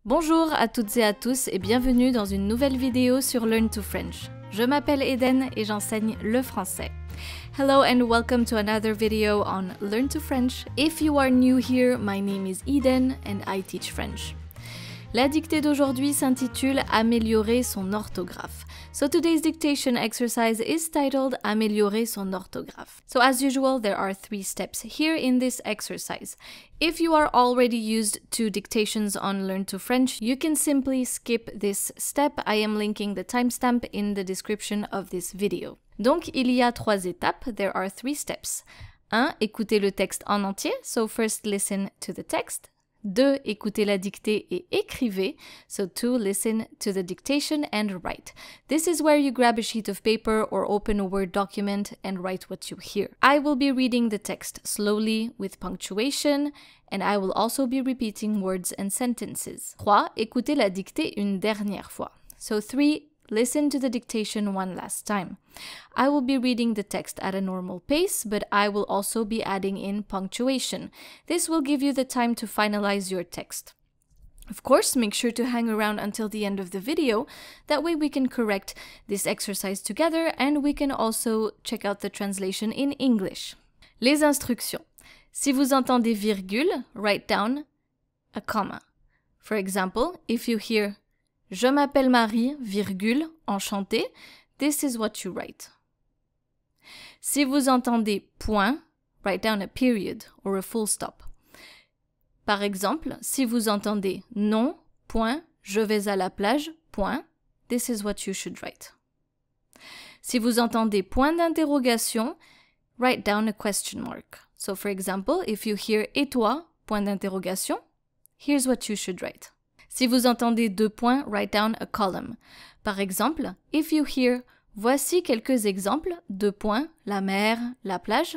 Bonjour à toutes et à tous et bienvenue dans une nouvelle vidéo sur Learn to French. Je m'appelle Eden et j'enseigne le français. Hello and welcome to another video on Learn to French. If you are new here, my name is Eden and I teach French. La dictée d'aujourd'hui s'intitule Améliorer son orthographe. So today's dictation exercise is titled Améliorer son orthographe. So as usual, there are 3 steps here in this exercise. If you are already used to dictations on Learn to French, you can simply skip this step. I am linking the timestamp in the description of this video. Donc, il y a 3 étapes. There are 3 steps. 1. Écoutez le texte en entier. So first listen to the text. 2. Écoutez la dictée et écrivez. So 2. Listen to the dictation and write. This is where you grab a sheet of paper or open a Word document and write what you hear. I will be reading the text slowly with punctuation and I will also be repeating words and sentences. 3. Écoutez la dictée une dernière fois. So 3. Listen to the dictation one last time. I will be reading the text at a normal pace, but I will also be adding in punctuation. This will give you the time to finalize your text. Of course, make sure to hang around until the end of the video. That way we can correct this exercise together and we can also check out the translation in English. Les instructions. Si vous entendez virgule, write down a comma. For example, if you hear Je m'appelle Marie, virgule, enchantée, this is what you write. Si vous entendez point, write down a period or a full stop. Par exemple, si vous entendez non, point, je vais à la plage, point, this is what you should write. Si vous entendez point d'interrogation, write down a question mark. So for example, if you hear et toi, point d'interrogation, here's what you should write. Si vous entendez 2 points, write down a column. Par exemple, if you hear voici quelques exemples, 2 points, la mer, la plage,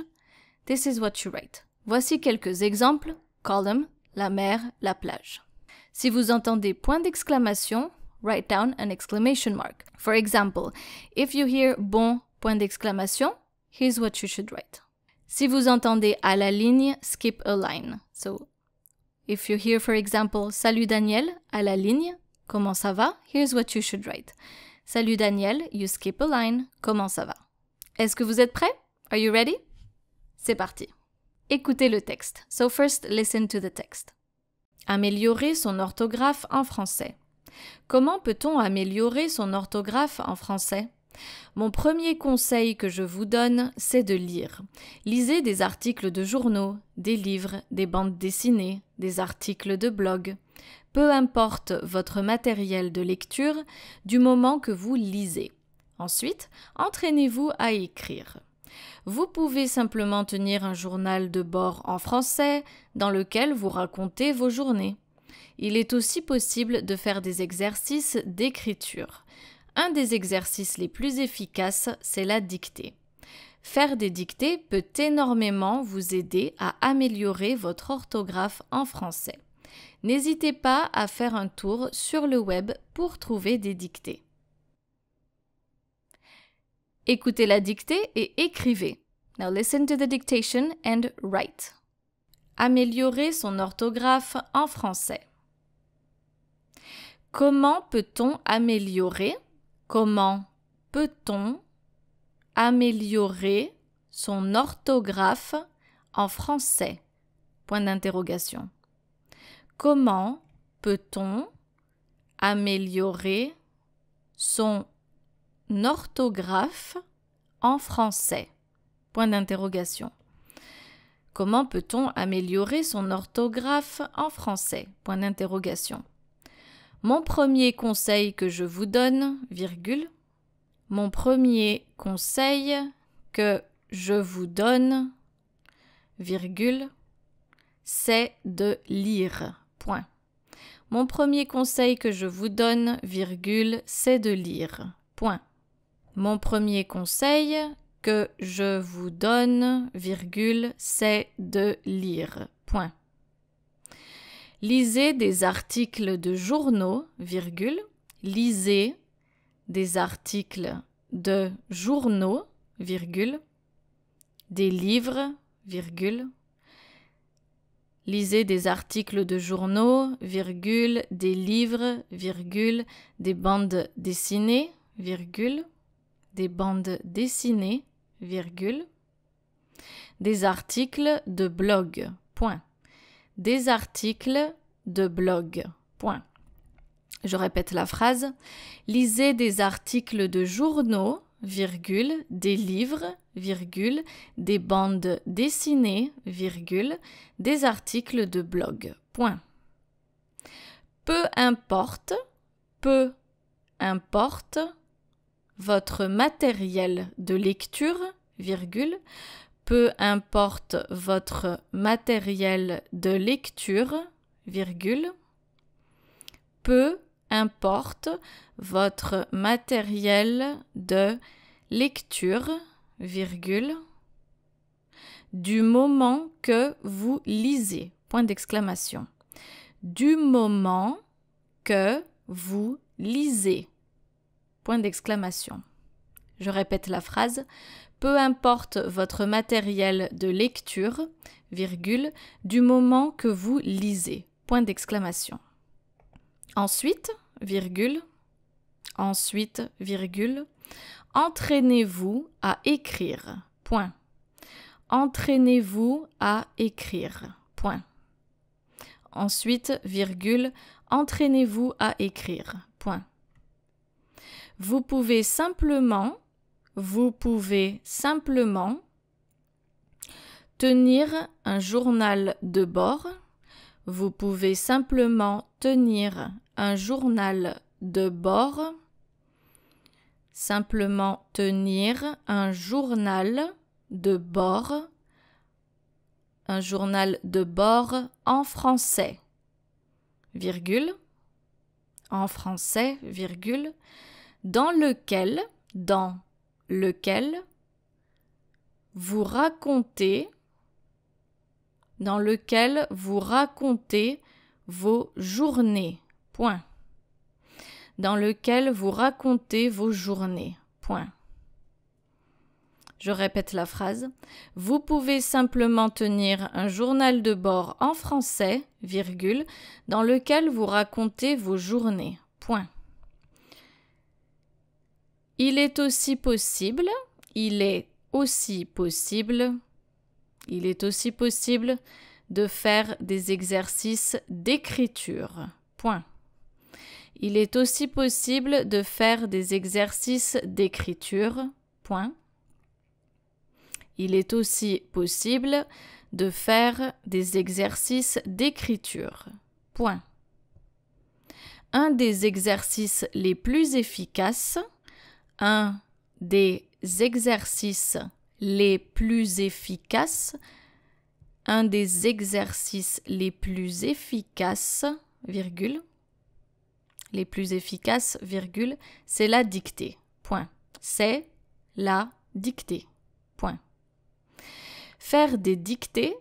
this is what you write. Voici quelques exemples, column, la mer, la plage. Si vous entendez point d'exclamation, write down an exclamation mark. For example, if you hear bon, point d'exclamation, here's what you should write. Si vous entendez à la ligne, skip a line. So, if you hear, for example, Salut Daniel, à la ligne, comment ça va? Here's what you should write. Salut Daniel, you skip a line, comment ça va? Est-ce que vous êtes prêts? Are you ready? C'est parti. Écoutez le texte. So first, listen to the text. Améliorer son orthographe en français. Comment peut-on améliorer son orthographe en français? Mon premier conseil que je vous donne, c'est de lire. Lisez des articles de journaux, des livres, des bandes dessinées, des articles de blog. Peu importe votre matériel de lecture, du moment que vous lisez. Ensuite, entraînez-vous à écrire. Vous pouvez simplement tenir un journal de bord en français dans lequel vous racontez vos journées. Il est aussi possible de faire des exercices d'écriture. Un des exercices les plus efficaces, c'est la dictée. Faire des dictées peut énormément vous aider à améliorer votre orthographe en français. N'hésitez pas à faire un tour sur le web pour trouver des dictées. Écoutez la dictée et écrivez. Now listen to the dictation and write. Améliorer son orthographe en français. Comment peut-on améliorer? Comment peut-on améliorer son orthographe en français? Point d'interrogation. Comment peut-on améliorer son orthographe en français? Point d'interrogation. Comment peut-on améliorer son orthographe en français? Point d'interrogation. Mon premier conseil que je vous donne, virgule, mon premier conseil que je vous donne, virgule, c'est de lire, point. Mon premier conseil que je vous donne, virgule, c'est de lire, point. Mon premier conseil que je vous donne, virgule, c'est de lire, point. Lisez des articles de journaux, virgule, lisez des articles de journaux, virgule, des livres, virgule, Lisez des articles de journaux, virgule, des livres, virgule, des bandes dessinées, virgule, des bandes dessinées, virgule, des articles de blog, point. Des articles de blog, point. Je répète la phrase. Lisez des articles de journaux, virgule, des livres, virgule, des bandes dessinées, virgule, des articles de blog, point. Peu importe votre matériel de lecture, virgule, peu importe votre matériel de lecture, virgule, peu importe votre matériel de lecture, virgule, du moment que vous lisez, point d'exclamation. Du moment que vous lisez, point d'exclamation. Je répète la phrase. Peu importe votre matériel de lecture, virgule, du moment que vous lisez, point d'exclamation. Ensuite, virgule, entraînez-vous à écrire, point. Entraînez-vous à écrire, point. Ensuite, virgule, entraînez-vous à écrire, point. Vous pouvez simplement tenir un journal de bord. Vous pouvez simplement tenir un journal de bord. Simplement tenir un journal de bord. Un journal de bord en français, virgule, en français, virgule, dans lequel vous racontez vos journées, point. Dans lequel vous racontez vos journées, point. Je répète la phrase. Vous pouvez simplement tenir un journal de bord en français, virgule, dans lequel vous racontez vos journées, point. Il est aussi possible de faire des exercices d'écriture, point. Il est aussi possible de faire des exercices d'écriture, point. Il est aussi possible de faire des exercices d'écriture, point. Un des exercices les plus efficaces, virgule, c'est la dictée, point. C'est la dictée, point. Faire des dictées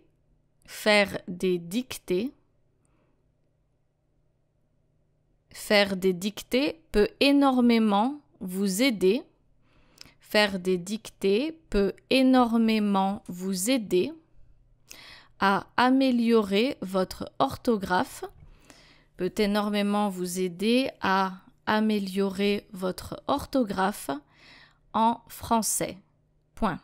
peut énormément vous aider. Faire des dictées peut énormément vous aider à améliorer votre orthographe. Peut énormément vous aider à améliorer votre orthographe en français. Point.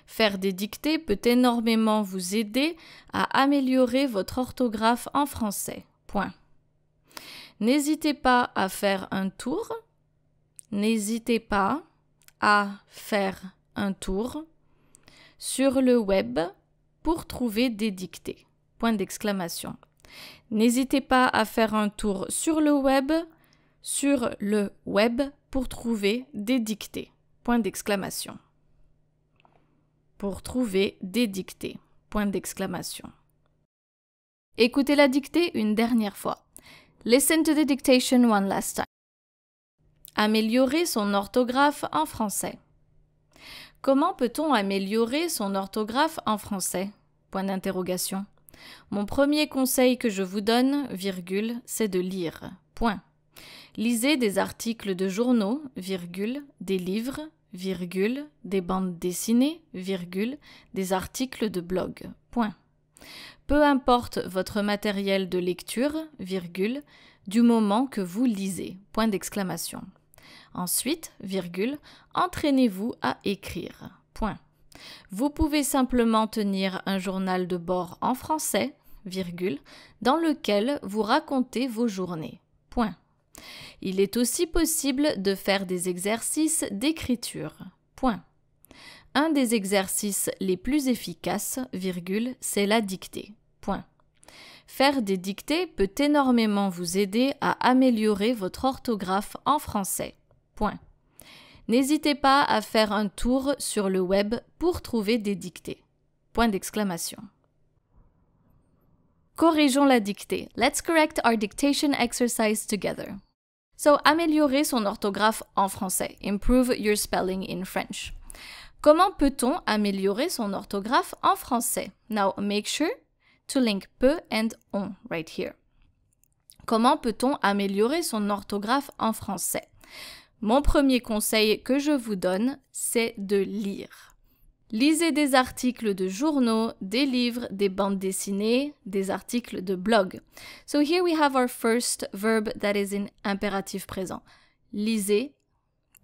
Faire des dictées peut énormément vous aider à améliorer votre orthographe en français. Point. N'hésitez pas à faire un tour. N'hésitez pas à faire un tour sur le web pour trouver des dictées. Point d'exclamation. N'hésitez pas à faire un tour sur le web pour trouver des dictées. Point d'exclamation. Pour trouver des dictées. Point d'exclamation. Écoutez la dictée une dernière fois. Listen to the dictation one last time. Améliorer son orthographe en français. Comment peut-on améliorer son orthographe en français? Point d'interrogation. Mon premier conseil que je vous donne, virgule, c'est de lire. Point. Lisez des articles de journaux, virgule, des livres, virgule, des bandes dessinées, virgule, des articles de blog. Point. Peu importe votre matériel de lecture, virgule, du moment que vous lisez, point d'exclamation. Ensuite, virgule, entraînez-vous à écrire, point. Vous pouvez simplement tenir un journal de bord en français, virgule, dans lequel vous racontez vos journées, point. Il est aussi possible de faire des exercices d'écriture, point. Un des exercices les plus efficaces, virgule, c'est la dictée, point. Faire des dictées peut énormément vous aider à améliorer votre orthographe en français, point. N'hésitez pas à faire un tour sur le web pour trouver des dictées, point d'exclamation. Corrigeons la dictée. Let's correct our dictation exercise together. So, améliorer son orthographe en français. Improve your spelling in French. Comment peut-on améliorer son orthographe en français? Now, make sure to link peut and on right here. Comment peut-on améliorer son orthographe en français? Mon premier conseil que je vous donne, c'est de lire. Lisez des articles de journaux, des livres, des bandes dessinées, des articles de blog. So here we have our first verb that is in impératif présent. Lisez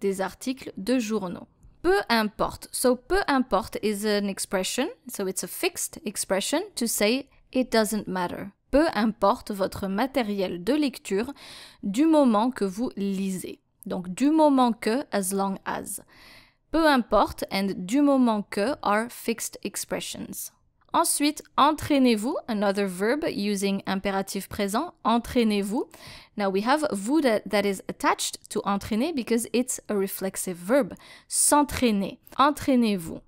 des articles de journaux. Peu importe. So peu importe is an expression, so it's a fixed expression to say it doesn't matter. Peu importe votre matériel de lecture du moment que vous lisez. Donc du moment que, as long as. Peu importe and du moment que are fixed expressions. Ensuite, entraînez-vous, another verb using impératif présent, entraînez-vous. Now we have vous that is attached to entraîner because it's a reflexive verb. S'entraîner. Entraînez-vous.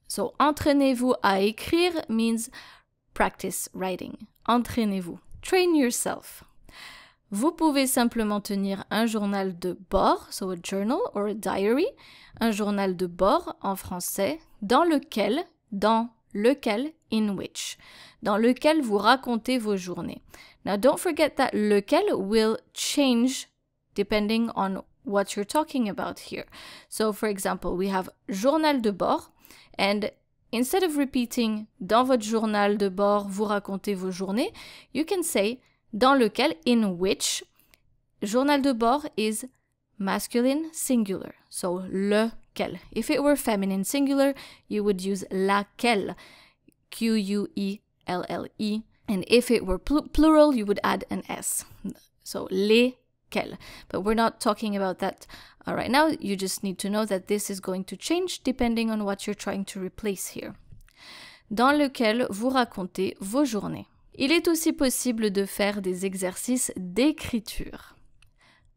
So, entraînez-vous à écrire means practice writing. Entraînez-vous. Train yourself. Vous pouvez simplement tenir un journal de bord, so a journal or a diary, un journal de bord en français, dans lequel, in which, dans lequel vous racontez vos journées. Now don't forget that lequel will change depending on what you're talking about here. So for example, we have journal de bord, and instead of repeating dans votre journal de bord, vous racontez vos journées, you can say dans lequel, in which. Journal de bord is masculine singular, so lequel. If it were feminine singular, you would use laquelle, Q-U-E-L-L-E. And if it were plural, you would add an S. So lesquels. But we're not talking about that right now. You just need to know that this is going to change depending on what you're trying to replace here. Dans lequel vous racontez vos journées. Il est aussi possible de faire des exercices d'écriture.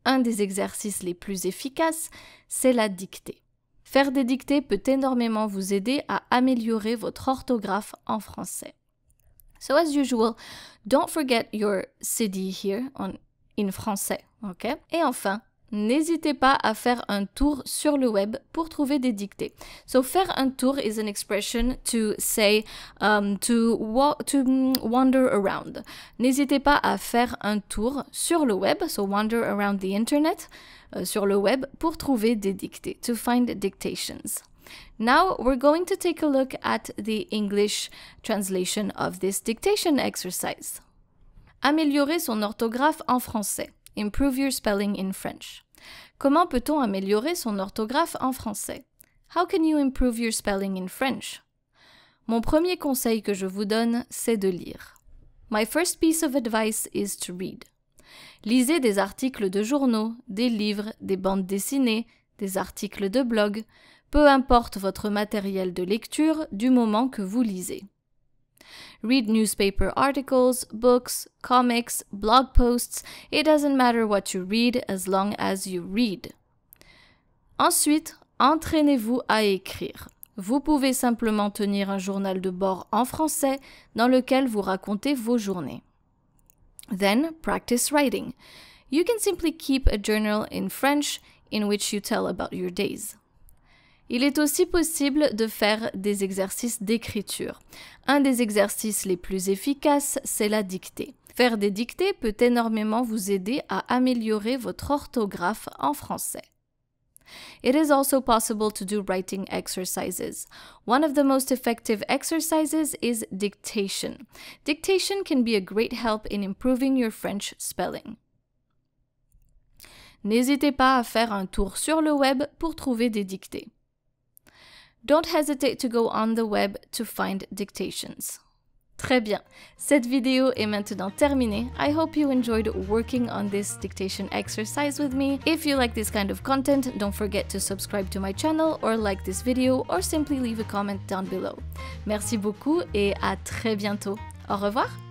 Un des exercices les plus efficaces, c'est la dictée. Faire des dictées peut énormément vous aider à améliorer votre orthographe en français. So as usual, don't forget your CD here in français, ok? Et enfin, n'hésitez pas à faire un tour sur le web pour trouver des dictées. So faire un tour is an expression to say to wander around. N'hésitez pas à faire un tour sur le web, so wander around the internet, sur le web pour trouver des dictées, to find dictations. Now we're going to take a look at the English translation of this dictation exercise. Améliorer son orthographe en français. Improve your spelling in French. Comment peut-on améliorer son orthographe en français? How can you improve your spelling in French? Mon premier conseil que je vous donne, c'est de lire. My first piece of advice is to read. Lisez des articles de journaux, des livres, des bandes dessinées, des articles de blog, peu importe votre matériel de lecture du moment que vous lisez. Read newspaper articles, books, comics, blog posts. It doesn't matter what you read as long as you read. Ensuite, entraînez-vous à écrire. Vous pouvez simplement tenir un journal de bord en français dans lequel vous racontez vos journées. Then, practice writing. You can simply keep a journal in French in which you tell about your days. Il est aussi possible de faire des exercices d'écriture. Un des exercices les plus efficaces, c'est la dictée. Faire des dictées peut énormément vous aider à améliorer votre orthographe en français. It is also possible to do writing exercises. One of the most effective exercises is dictation. Dictation can be a great help in improving your French spelling. N'hésitez pas à faire un tour sur le web pour trouver des dictées. Don't hesitate to go on the web to find dictations. Très bien, cette vidéo est maintenant terminée. I hope you enjoyed working on this dictation exercise with me. If you like this kind of content, don't forget to subscribe to my channel or like this video or simply leave a comment down below. Merci beaucoup et à très bientôt. Au revoir!